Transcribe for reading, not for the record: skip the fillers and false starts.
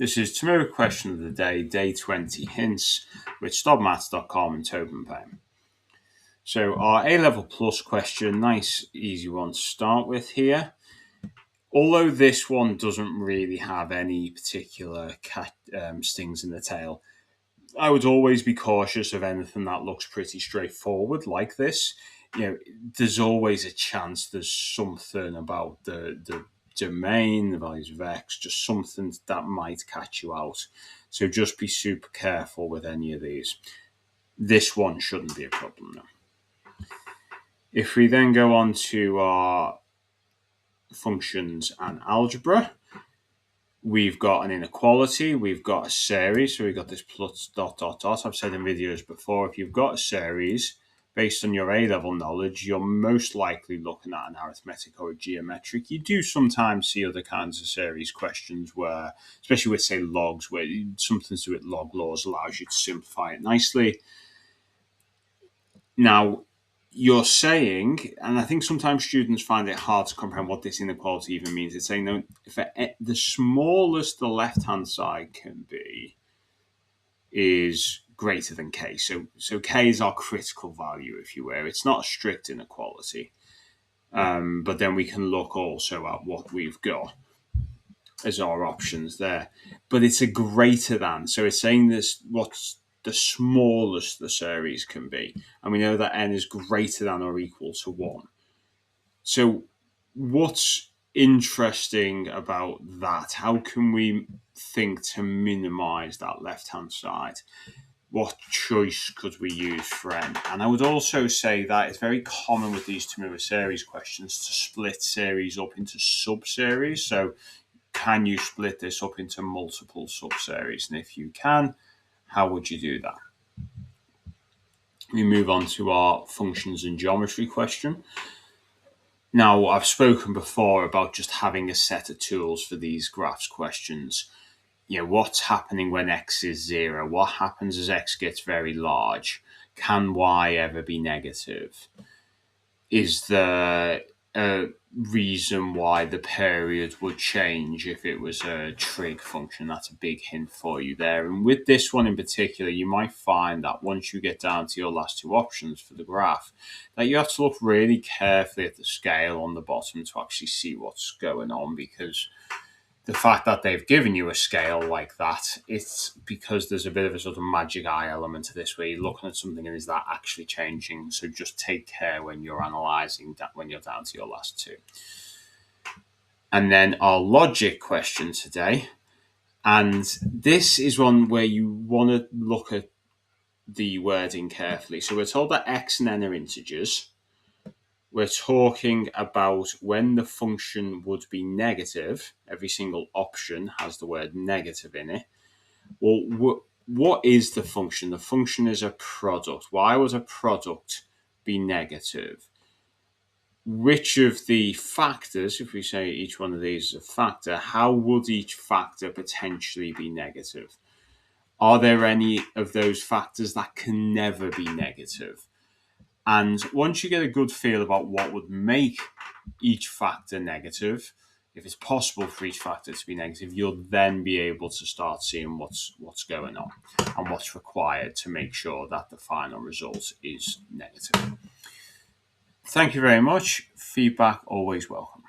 This is TMUA Question of the Day, Day 20 Hints with StopMaths.com and Tobin Pen. So our A-Level Plus question, nice easy one to start with here. Although this one doesn't really have any particular stings in the tail, I would always be cautious of anything that looks pretty straightforward like this. There's always a chance there's something about the domain, the values of x, just something that might catch you out. So just be super careful with any of these. This one shouldn't be a problem now. If we then go on to our functions and algebra, we've got an inequality, we've got a series, so we've got this plus dot dot dot. I've said in videos before, if you've got a series, based on your A-level knowledge, you're most likely looking at an arithmetic or a geometric. You do sometimes see other kinds of series questions where, especially with, say, logs, where something to do with log laws allows you to simplify it nicely. Now, you're saying, and I think sometimes students find it hard to comprehend what this inequality even means. It's saying that the smallest the left-hand side can be is greater than k. So k is our critical value, if you will. It's not a strict inequality. But then we can look also at what we've got as our options there. But it's a greater than. So it's saying this, what's the smallest the series can be. And we know that n is greater than or equal to 1. So what's interesting about that? How can we think to minimize that left-hand side? What choice could we use for n? And I would also say that it's very common with these TMUA series questions to split series up into sub-series. So can you split this up into multiple sub-series? And if you can, how would you do that? We move on to our functions and geometry question. Now, I've spoken before about just having a set of tools for these graphs questions. What's happening when x is 0? What happens as x gets very large? Can y ever be negative? Is there a reason why the period would change if it was a trig function? That's a big hint for you there. And with this one in particular, you might find that once you get down to your last two options for the graph, that you have to look really carefully at the scale on the bottom to actually see what's going on, because the fact that they've given you a scale like that, it's because there's a bit of a sort of magic eye element to this, where you're looking at something and is that actually changing? So just take care when you're analysing that, when you're down to your last two. And then our logic question today. And this is one where you want to look at the wording carefully. So we're told that x and n are integers. We're talking about when the function would be negative. Every single option has the word negative in it. Well, what is the function? The function is a product. Why would a product be negative? Which of the factors, if we say each one of these is a factor, how would each factor potentially be negative? Are there any of those factors that can never be negative? And once you get a good feel about what would make each factor negative, if it's possible for each factor to be negative, you'll then be able to start seeing what's going on and what's required to make sure that the final result is negative. Thank you very much. Feedback always welcome.